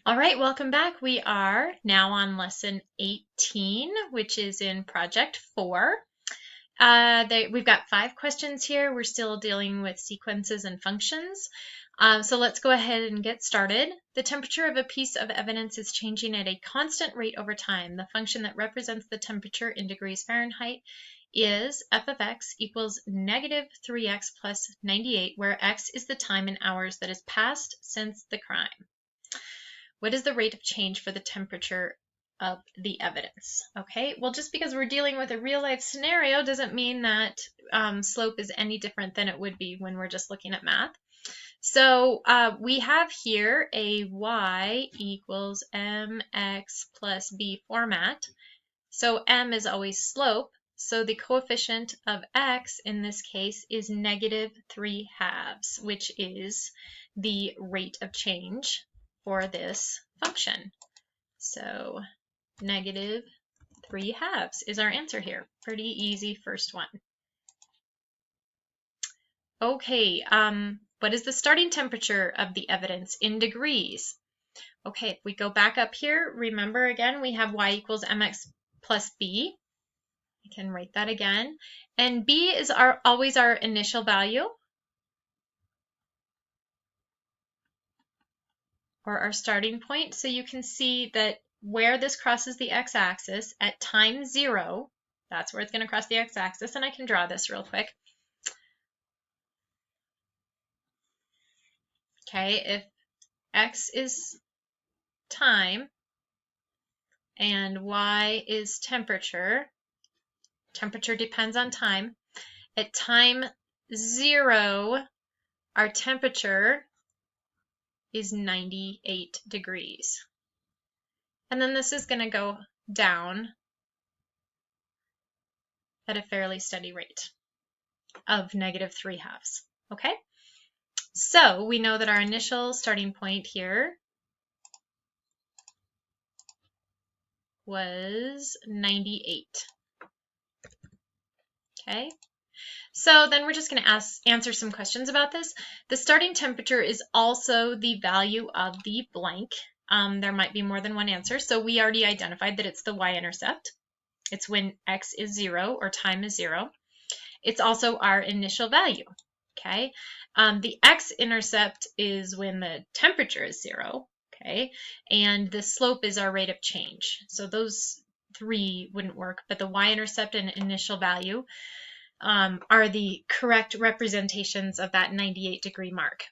All right, welcome back. We are now on lesson 18, which is in project 4. We've got 5 questions here. We're still dealing with sequences and functions. So let's go ahead and get started. The temperature of a piece of evidence is changing at a constant rate over time. The function that represents the temperature in degrees Fahrenheit is f of x equals negative 3x plus 98, where x is the time in hours that has passed since the crime. What is the rate of change for the temperature of the evidence? Okay, well, just because we're dealing with a real life scenario doesn't mean that slope is any different than it would be when we're just looking at math. So we have here a y equals mx plus b format. So m is always slope. So the coefficient of x in this case is negative 3/2, which is the rate of change for this function. So negative 3/2 is our answer here. Pretty easy first one. Okay, what is the starting temperature of the evidence in degrees? Okay, if we go back up here, remember again, we have y equals mx plus b. I can write that again. And b is always our initial value, or our starting point. So you can see that where this crosses the x-axis at time 0, that's where it's going to cross the x-axis, and I can draw this real quick. Okay, if x is time and y is temperature, temperature depends on time. At time 0, our temperature is 98 degrees. And then this is going to go down at a fairly steady rate of negative 3/2. Okay? So we know that our initial starting point here was 98. Okay? So then we're just going to answer some questions about this. The starting temperature is also the value of the blank. There might be more than one answer. So we already identified that it's the y-intercept. It's when x is 0 or time is 0. It's also our initial value. Okay. The x-intercept is when the temperature is 0. Okay. And the slope is our rate of change. So those 3 wouldn't work, but the y-intercept and initial value are the correct representations of that 98 degree mark.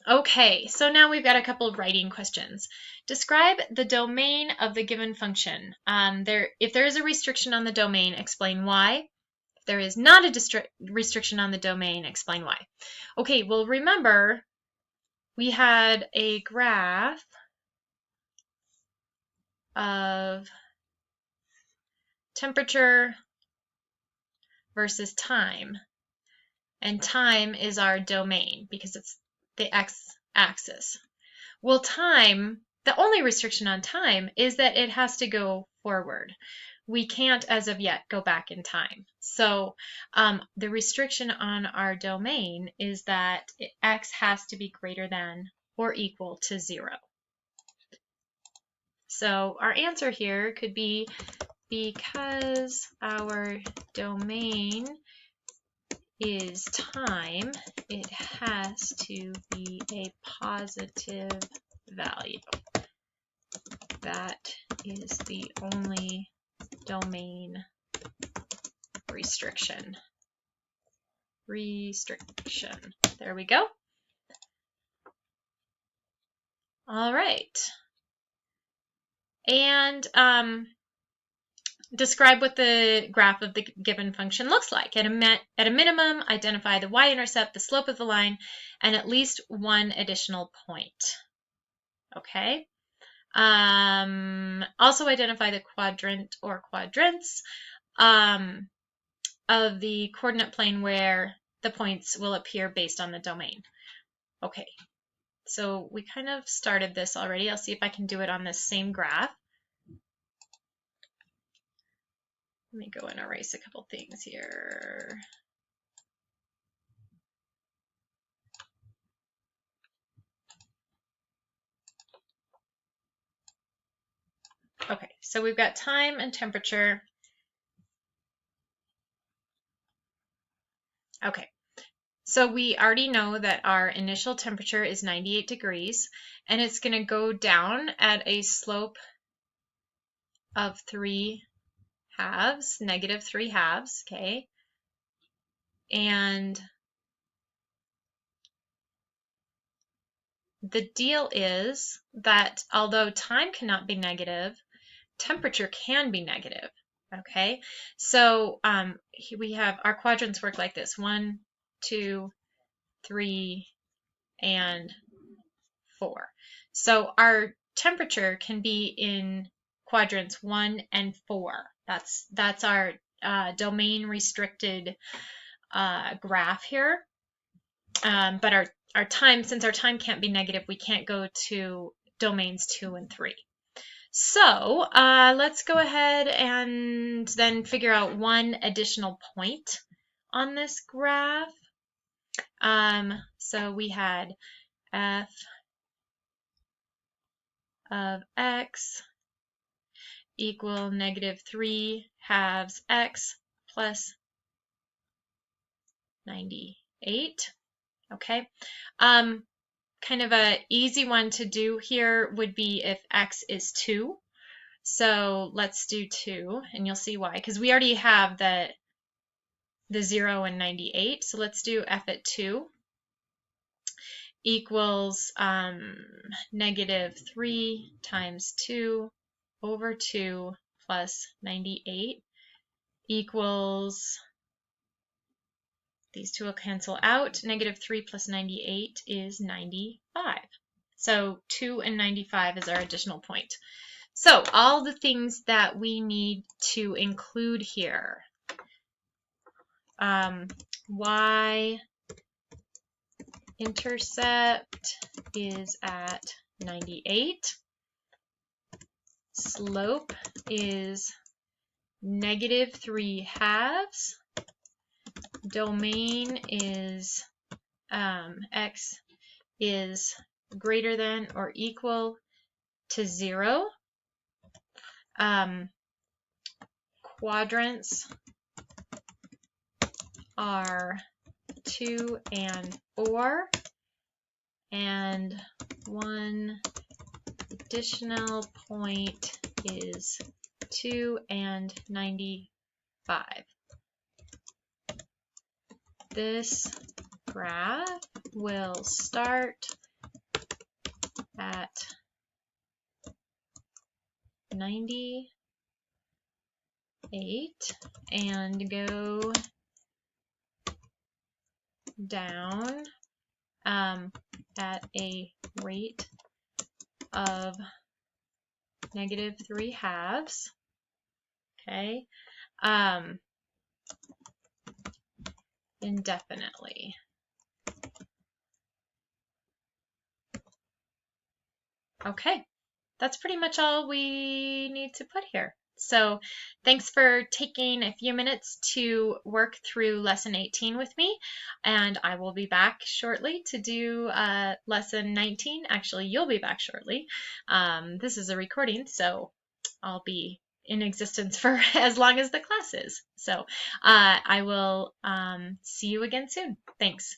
Okay, so now we've got a couple of writing questions. Describe the domain of the given function. If there is a restriction on the domain, explain why. If there is not a restriction on the domain, explain why. Okay, well, remember we had a graph of temperature versus time. And time is our domain because it's the x-axis. Well, time, the only restriction on time is that it has to go forward. We can't, as of yet, go back in time. So the restriction on our domain is that x has to be greater than or equal to 0. So our answer here could be because our domain is time, it has to be a positive value. That is the only domain restriction. There we go. All right. And describe what the graph of the given function looks like. At a minimum, identify the y-intercept, the slope of the line, and at least one additional point. Okay. Also identify the quadrant or quadrants of the coordinate plane where the points will appear based on the domain. Okay, so we kind of started this already. I'll see if I can do it on this same graph. Let me go and erase a couple things here. so we've got time and temperature. Okay, so we already know that our initial temperature is 98 degrees, and it's going to go down at a slope of 3 halves, negative 3 halves, okay? And the deal is that although time cannot be negative, temperature can be negative, okay? So we have our quadrants work like this: 1, 2, 3, and 4. So our temperature can be in quadrants 1 and 4. That's our domain restricted graph here. But our time, since our time can't be negative, we can't go to domains 2 and 3. So let's go ahead and then figure out one additional point on this graph. So we had f of x equal negative 3 halves x plus 98. Okay. Kind of a easy one to do here would be if x is 2. So let's do 2, and you'll see why, because we already have the 0 and 98. So let's do f at 2 equals negative 3 times 2 over 2 plus 98 equals, these two will cancel out, negative 3 plus 98 is 95. So 2 and 95 is our additional point. So all the things that we need to include here, y intercept is at 98, slope is negative 3 halves, domain is x is greater than or equal to 0, quadrants are 2 and 4, and one additional point is 2 and 95. This graph will start at 98 and go down at a rate of negative 3 halves, okay, indefinitely. Okay, that's pretty much all we need to put here. So thanks for taking a few minutes to work through lesson 18 with me, and I will be back shortly to do lesson 19. Actually, you'll be back shortly. This is a recording, so I'll be in existence for as long as the class is. So I will see you again soon. Thanks.